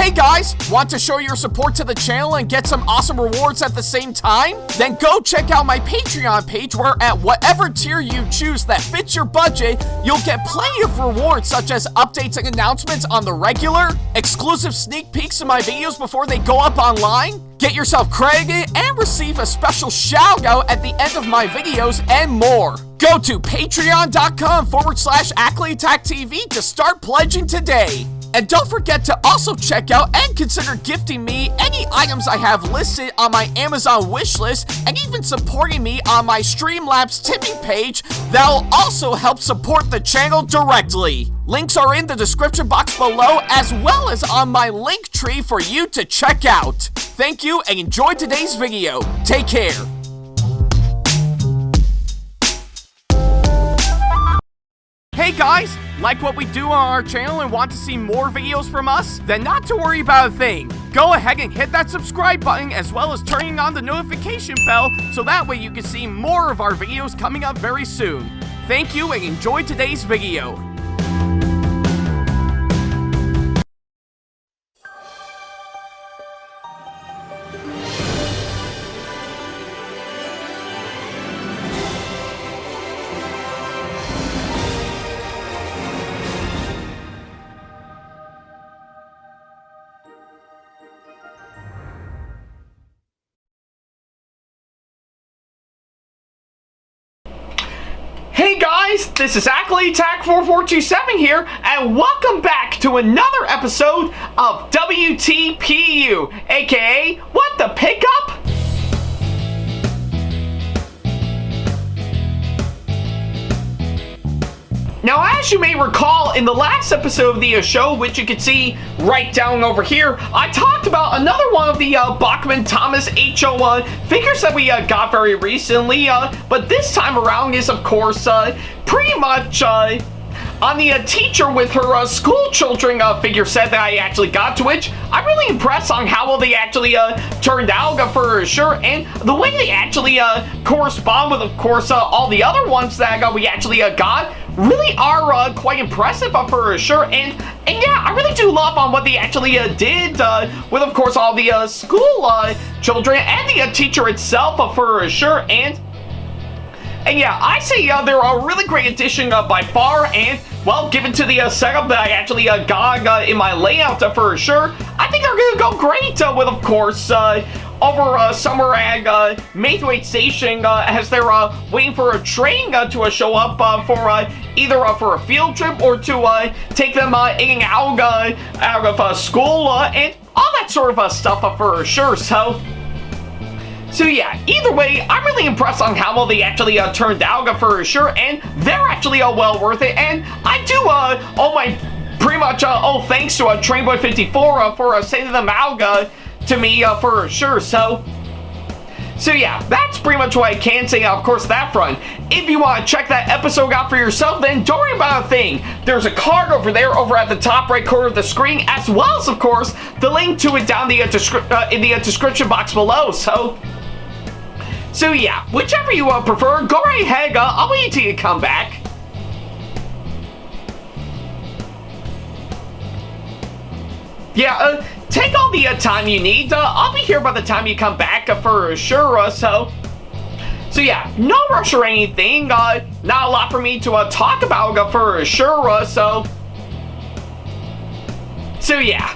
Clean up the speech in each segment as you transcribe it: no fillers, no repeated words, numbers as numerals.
Hey guys, want to show your support to the channel and get some awesome rewards at the same time? Then go check out my Patreon page where at whatever tier you choose that fits your budget, you'll get plenty of rewards such as updates and announcements on the regular, exclusive sneak peeks of my videos before they go up online, get yourself credited, and receive a special shout out at the end of my videos and more. Go to patreon.com/AckleyAttack44227TV to start pledging today. And don't forget to also check out and consider gifting me any items I have listed on my Amazon wishlist and even supporting me on my Streamlabs tipping page that'll also help support the channel directly. Links are in the description box below as well as on my link tree for you to check out. Thank you and enjoy today's video. Take care. Hey guys, like what we do on our channel and want to see more videos from us? Then not to worry about a thing. Go ahead and hit that subscribe button as well as turning on the notification bell so that way you can see more of our videos coming up very soon. Thank you and enjoy today's video. Hey guys, this is SamAttack4427 here, and welcome back to another episode of WTPU, aka What the Pickup? Now, as you may recall, in the last episode of the show, which you can see right down over here, I talked about another one of the Bachmann Thomas HO figures that we got very recently, but this time around is, of course, pretty much on the teacher with her school children figure set that I actually got, to which I'm really impressed on how well they actually turned out for sure, and the way they actually correspond with, of course, all the other ones that we actually got really are quite impressive for sure, and yeah, I really do love on what they actually did with, of course, all the school children and the teacher itself for sure, and yeah, I say they're a really great addition by far, and, well, given to the setup that I actually got in my layout for sure, I think they're going to go great with, of course, over somewhere at Maithwaite Station as they're waiting for a train to show up for either for a field trip or to take them in and out of school and all that sort of stuff for sure. So yeah, either way, I'm really impressed on how well they actually turned out for sure, and they're actually well worth it, and I do pretty much thanks to Trainboy54 for sending them out to me for sure. So yeah, that's pretty much what I can say, of course, that front. If you want to check that episode out for yourself, then don't worry about a thing. There's a card over there over at the top right corner of the screen, as well as, of course, the link to it down in the description box below. So yeah, whichever you prefer, go right ahead. I'll wait until you come back. Yeah, take all the time you need. I'll be here by the time you come back for sure. So yeah, no rush or anything. Not a lot for me to talk about for sure. So yeah.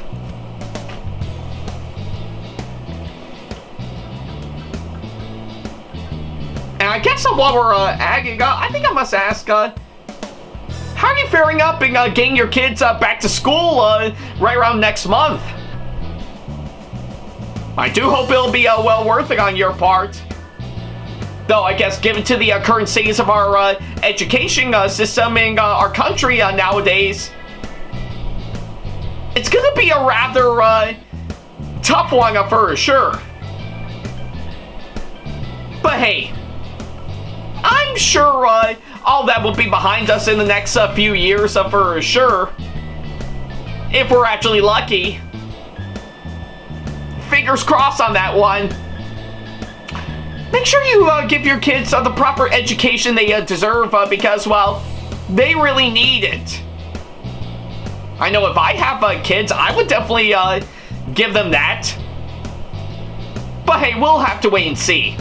And I guess while we're agging, I think I must ask, how are you faring up in getting your kids back to school right around next month? I do hope it'll be well worth it on your part. Though I guess given to the current status of our education system in our country nowadays, it's gonna be a rather tough one for sure. But hey, I'm sure all that will be behind us in the next few years for sure. If we're actually lucky. Fingers crossed on that one. Make sure you give your kids the proper education they deserve because, well, they really need it. I know if I have kids, I would definitely give them that. But hey, we'll have to wait and see.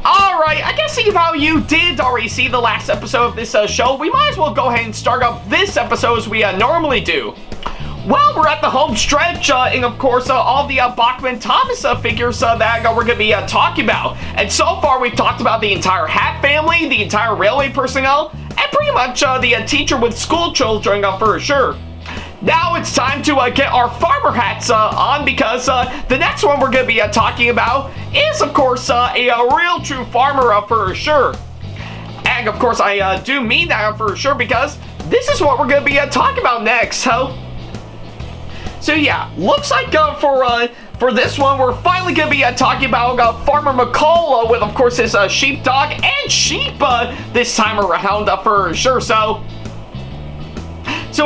Alright, I guess seeing how you did already see the last episode of this show, we might as well go ahead and start up this episode as we normally do. Well, we're at the home stretch, and of course, all the Bachmann Thomas figures that we're going to be talking about. And so far, we've talked about the entire Hat family, the entire railway personnel, and pretty much the teacher with school children for sure. Now it's time to get our farmer hats on, because the next one we're going to be talking about is, of course, a real true farmer for sure. And of course, I do mean that for sure, because this is what we're going to be talking about next. So yeah, looks like for this one, we're finally going to be talking about Farmer McColl with, of course, his sheepdog and sheep this time around for sure. So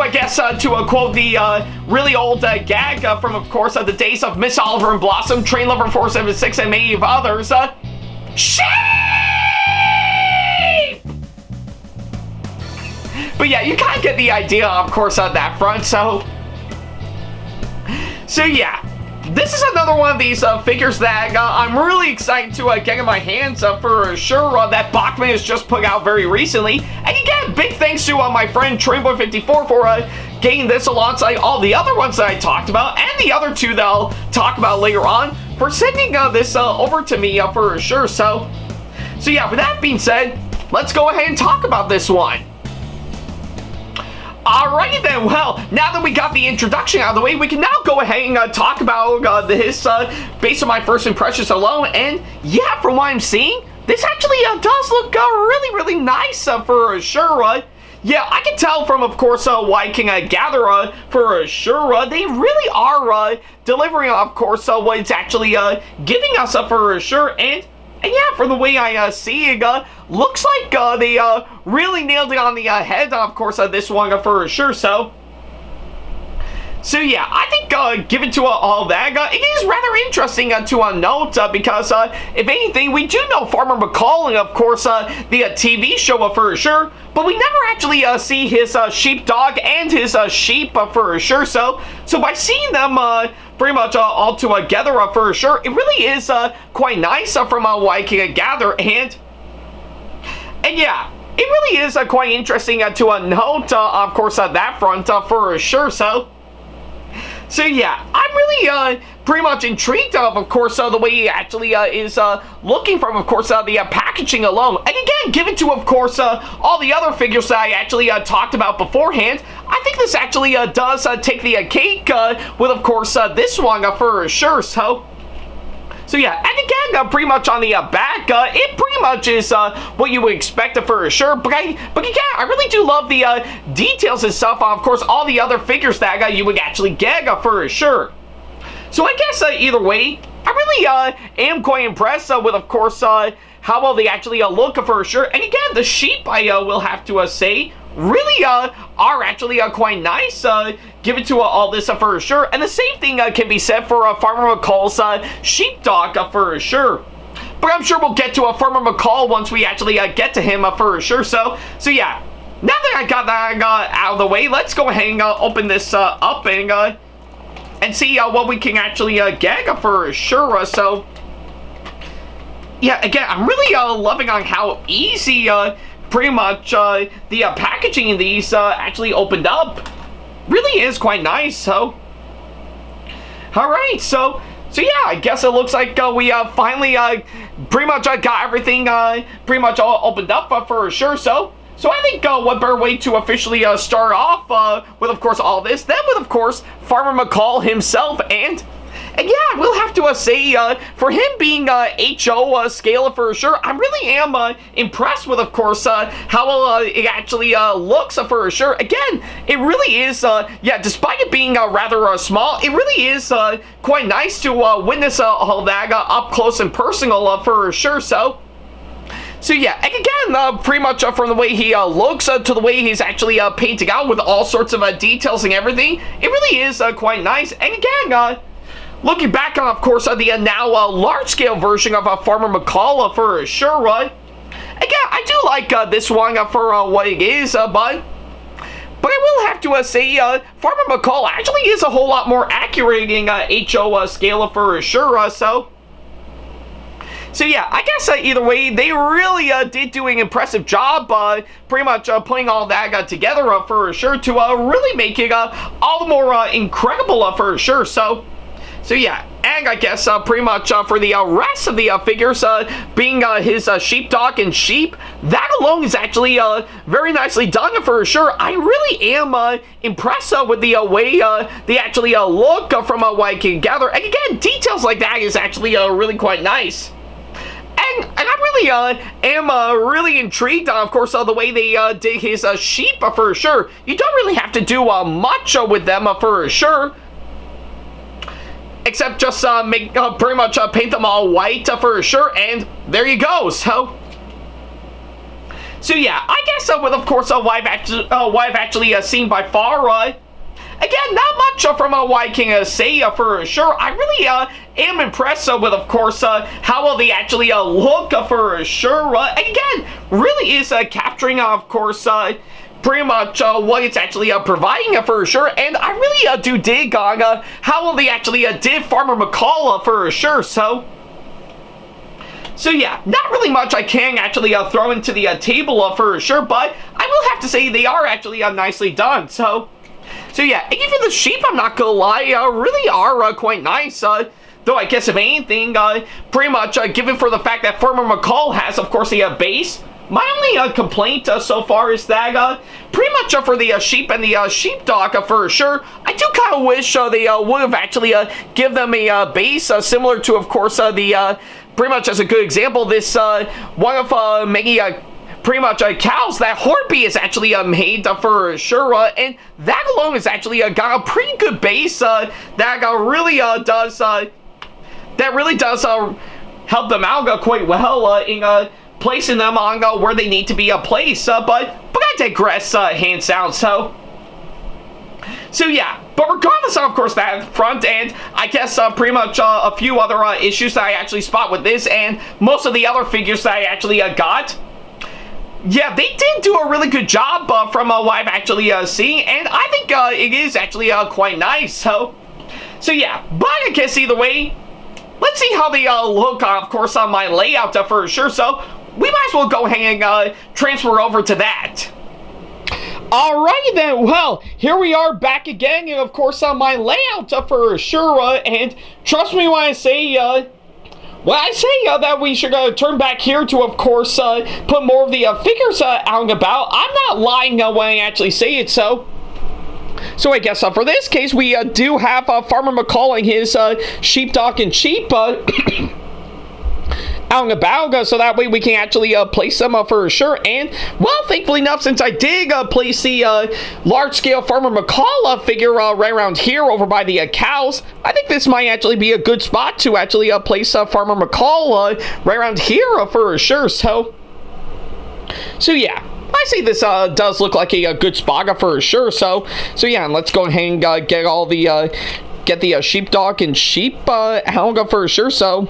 I guess to quote the really old gag from, of course, the days of Miss Oliver and Blossom, Train Lover 476, and many of others, sheep! But yeah, you kind of get the idea, of course, on that front, So yeah, this is another one of these figures that I'm really excited to get in my hands for sure that Bachmann has just put out very recently. And again, big thanks to my friend Trainboy54 for getting this alongside all the other ones that I talked about, and the other two that I'll talk about later on, for sending this over to me for sure. So yeah, with that being said, let's go ahead and talk about this one. Alrighty then, well, now that we got the introduction out of the way, we can now go ahead and talk about this based on my first impressions alone. And yeah, from what I'm seeing, this actually does look really nice for sure. Yeah, I can tell from, of course, what I can gather for sure. They really are delivering, of course, what it's actually giving us for sure. And yeah, from the way I see it, looks like they really nailed it on the head, of course, this one for sure. So yeah, I think given to all that, it is rather interesting to note, because if anything, we do know Farmer McColl and, of course, the TV show for sure, but we never actually see his sheepdog and his sheep for sure. So by seeing them pretty much all together for sure, it really is quite nice from what I can gather. And yeah, it really is quite interesting to note, of course, that front for sure. So yeah, I'm really pretty much intrigued of course, the way he actually is looking from, of course, the packaging alone. And again, given to, of course, all the other figures that I actually talked about beforehand, I think this actually does take the cake with, of course, this one for sure. So yeah, and again, pretty much on the back, it pretty much is what you would expect for sure. But again, I really do love the details and stuff. Of course, all the other figures that you would actually get for sure. So I guess either way, I really am quite impressed with, of course, how well they actually look for sure. And again, the sheep, I will have to say, really are actually quite nice, given to all this for sure. And the same thing can be said for Farmer McColl's sheepdog for sure. But I'm sure we'll get to Farmer McColl once we actually get to him for sure. So yeah, now that I got that out of the way, let's go ahead and open this up and see what we can actually get for sure. So yeah, again, I'm really loving on how easy pretty much the packaging in these actually opened up. Really is quite nice. So alright, so yeah, I guess it looks like we finally pretty much got everything pretty much all opened up for sure. So I think what better way to officially start off with, of course, all this, then with, of course, Farmer McColl himself. And yeah, we'll have to say, for him being HO scale for sure, I really am impressed with, of course, how well it actually looks for sure. Again, it really is, yeah, despite it being rather small, it really is quite nice to witness all that up close and personal for sure. So yeah, and again, pretty much from the way he looks to the way he's actually painting out with all sorts of details and everything, it really is quite nice. And again, looking back on, of course, the now large-scale version of Farmer McColl for sure, again, I do like this one for what it is, but but I will have to say, Farmer McColl actually is a whole lot more accurate in HO scale for sure, So yeah, I guess either way, they really did do an impressive job, pretty much putting all that together for sure to really make it all the more incredible for sure. So yeah, and I guess pretty much for the rest of the figures, being his sheepdog and sheep, that alone is actually very nicely done for sure. I really am impressed with the way they actually look from what I can gather. And again, details like that is actually really quite nice. And I really am really intrigued on, of course, the way they did his sheep for sure. You don't really have to do much with them for sure, except just make pretty much paint them all white for sure, and there you go. So yeah, I guess with, of course, what I've actually seen by far. Again, not much from what I can say for sure. I really am impressed with, of course, how well they actually look for sure. And again, really is capturing, of course, pretty much what it's actually providing for sure. And I really do dig on how well they actually did Farmer McColl for sure. So yeah, not really much I can actually throw into the table for sure, but I will have to say they are actually nicely done. So yeah, and even the sheep, I'm not gonna lie, really are quite nice. Though I guess if anything, pretty much given for the fact that Farmer McColl has, of course, a base. My only complaint so far is that pretty much for the sheep and the sheepdog for sure, I do kind of wish they would have actually give them a base similar to, of course, the pretty much as a good example, this one of many pretty much cows that Hornby is actually made for sure, and that alone is actually got a pretty good base that really does help them out quite well in placing them on where they need to be placed. But I digress, hands down. So yeah, but regardless of course that front, and I guess pretty much a few other issues that I actually spot with this and most of the other figures that I actually got. Yeah, they did do a really good job from what I've actually seen, and I think it is actually quite nice. So yeah, but I guess either way, let's see how they look, of course, on my layout for sure. So we might as well go ahead and transfer over to that. Alrighty then, well, here we are back again, and of course on my layout for sure, and trust me when I say, that we should turn back here to, of course, put more of the figures out and about. I'm not lying when I actually say it, so I guess for this case, we do have Farmer McColl and his sheepdog and sheep out and about, so that way we can actually place them for sure. And, well, thankfully enough, since I did place the large-scale Farmer McColl figure right around here over by the cows, I think this might actually be a good spot to actually place Farmer McColl right around here for sure. So yeah, I see this does look like a good spot for sure. So yeah, and let's go ahead and get all the get the sheepdog and sheep out for sure. So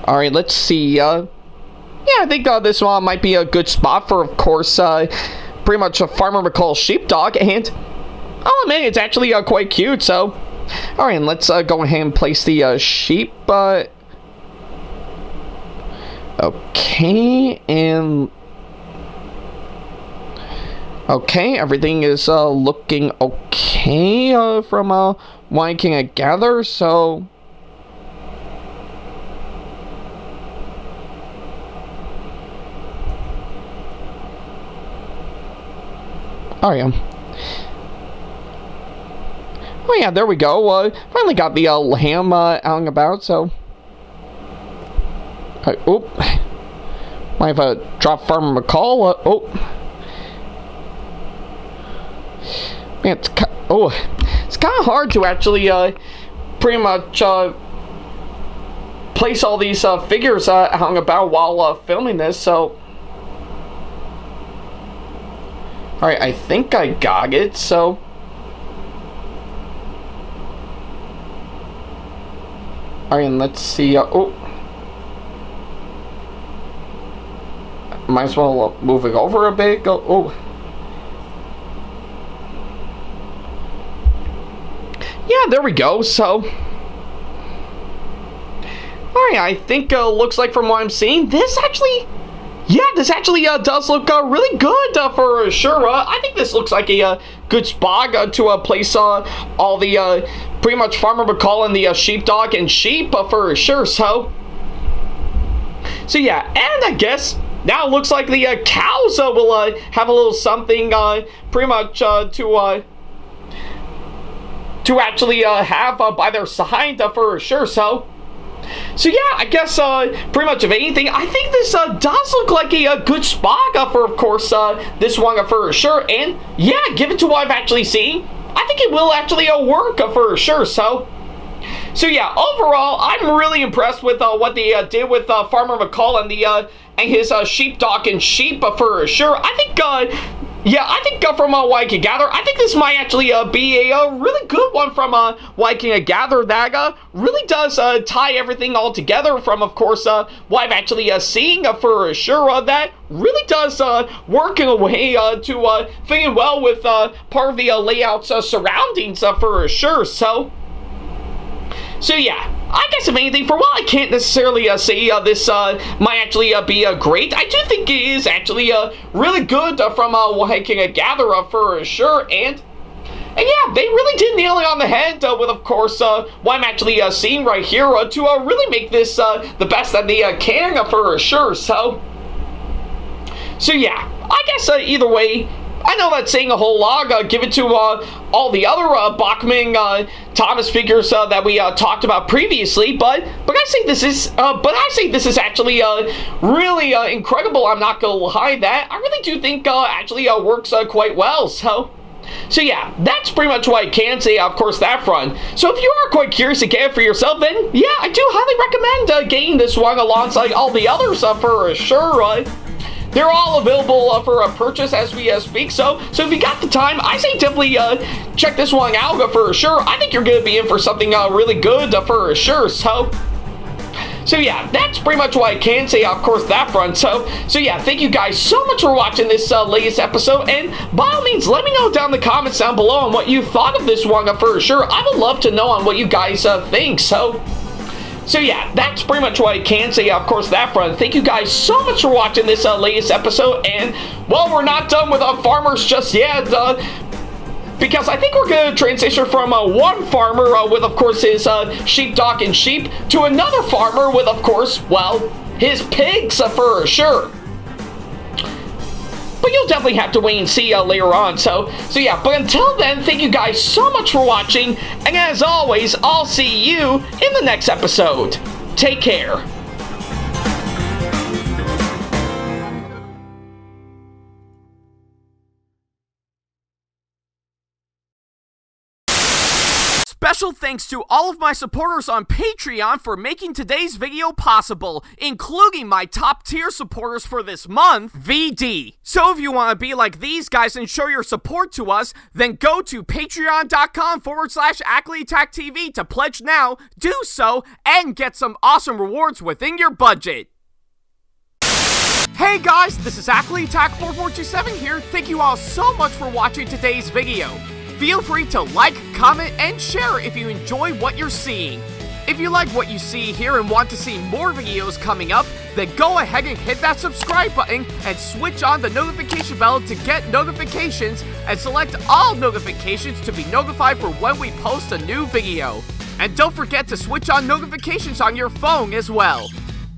all right, let's see. Yeah, I think this one might be a good spot for, of course, pretty much a Farmer McColl sheepdog, and I'll admit it's actually quite cute. So, all right, and let's go ahead and place the sheep. Okay, and okay, everything is looking okay from what I can gather. So. Oh yeah. Oh yeah, there we go. Finally got the lamb out and about, so. Oop. Might have dropped Farmer McColl. Oh. Man, it's kind of hard to actually pretty much place all these figures out and about while filming this, so. Alright, I think I got it, so. Alright, and let's see. Oh. Might as well move it over a bit. Go. Oh. yeah, there we go. So, alright, I think looks like from what I'm seeing, this actually does look really good for sure. I think this looks like a good spot to place all the pretty much Farmer McColl and the Sheepdog and Sheep for sure. So yeah, and I guess now it looks like the cows will have a little something pretty much to actually have by their side for sure. So yeah, I guess pretty much of anything, I think this does look like a good spot for, of course, this one for sure. And yeah, given to what I've actually seen, I think it will actually work for sure. So yeah, overall, I'm really impressed with what they did with Farmer McColl and his Sheepdog and Sheep for sure. I think from what I can gather, I think this might actually be a really good one from what I can gather that really does tie everything all together from, of course, what I've actually seen for sure. That really does work in a way to fit in well with part of the layout's surroundings for sure. So yeah, I guess if anything, for what I can't necessarily say this might actually be great, I do think it is actually really good from what I can gather for sure. And yeah, they really did nail it on the head with, of course, what I'm actually seeing right here to really make this the best that they can for sure. So yeah, I guess either way, I know that's saying a whole lot, given to all the other Bachmann Thomas figures that we talked about previously, but I say this is actually really incredible. I'm not gonna lie, that I really do think actually works quite well. So yeah, that's pretty much what I can say, of course, that front. So if you are quite curious to get it for yourself, then yeah, I do highly recommend getting this one alongside all the others for sure. They're all available for a purchase as we speak. So if you got the time, I say definitely check this one out for sure. I think you're going to be in for something really good for sure. So yeah, that's pretty much what I can say, of course, that front. So yeah, thank you guys so much for watching this latest episode. And by all means, let me know down in the comments down below on what you thought of this one for sure. I would love to know on what you guys think. So yeah, that's pretty much what I can say, of course, that front. Thank you guys so much for watching this latest episode. And, well, we're not done with farmers just yet, because I think we're going to transition from one farmer with, of course, his sheepdog and sheep to another farmer with, of course, well, his pigs for sure. But you'll definitely have to wait and see later on. So yeah, but until then, thank you guys so much for watching, and as always, I'll see you in the next episode. Take care. Special thanks to all of my supporters on Patreon for making today's video possible, including my top tier supporters for this month, VD. So if you want to be like these guys and show your support to us, then go to patreon.com/AckleyTackTV to pledge now, do so, and get some awesome rewards within your budget. Hey guys, this is AckleyTack4427 here. Thank you all so much for watching today's video. Feel free to like, comment, and share if you enjoy what you're seeing. If you like what you see here and want to see more videos coming up, then go ahead and hit that subscribe button and switch on the notification bell to get notifications, and select all notifications to be notified for when we post a new video. And don't forget to switch on notifications on your phone as well.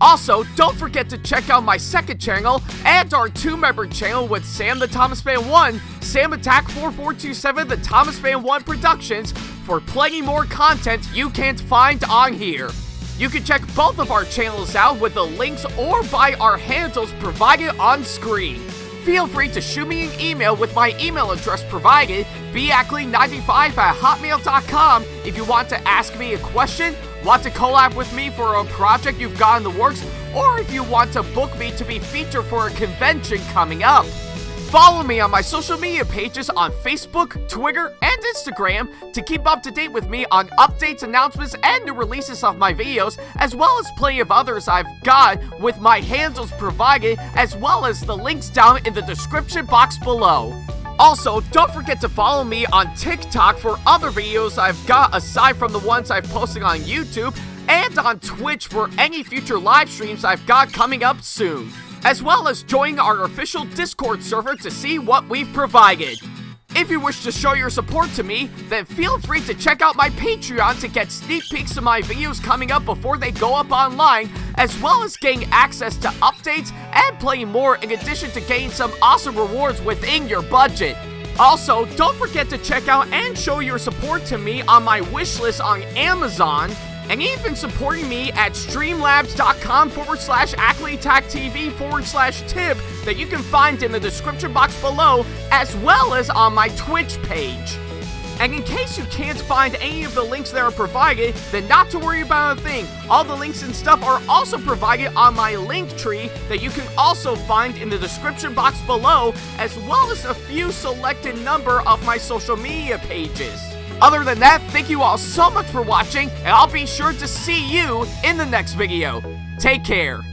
Also, don't forget to check out my second channel and our 2-member channel with Sam the Thomas Fan 1, SamAttack4427TheThomasFan1 Productions, for plenty more content you can't find on here. You can check both of our channels out with the links or by our handles provided on screen. Feel free to shoot me an email with my email address provided, backley95@hotmail.com, if you want to ask me a question, want to collab with me for a project you've got in the works, or if you want to book me to be featured for a convention coming up. Follow me on my social media pages on Facebook, Twitter, and Instagram to keep up to date with me on updates, announcements, and new releases of my videos, as well as plenty of others I've got with my handles provided, as well as the links down in the description box below. Also, don't forget to follow me on TikTok for other videos I've got aside from the ones I've posted on YouTube, and on Twitch for any future live streams I've got coming up soon, as well as join our official Discord server to see what we've provided. If you wish to show your support to me, then feel free to check out my Patreon to get sneak peeks of my videos coming up before they go up online, as well as getting access to updates and playing more, in addition to getting some awesome rewards within your budget. Also, don't forget to check out and show your support to me on my wishlist on Amazon, and even supporting me at streamlabs.com/AckleyTACTV/tip that you can find in the description box below, as well as on my Twitch page. And in case you can't find any of the links that are provided, then not to worry about a thing. All the links and stuff are also provided on my link tree that you can also find in the description box below, as well as a few selected number of my social media pages. Other than that, thank you all so much for watching, and I'll be sure to see you in the next video. Take care.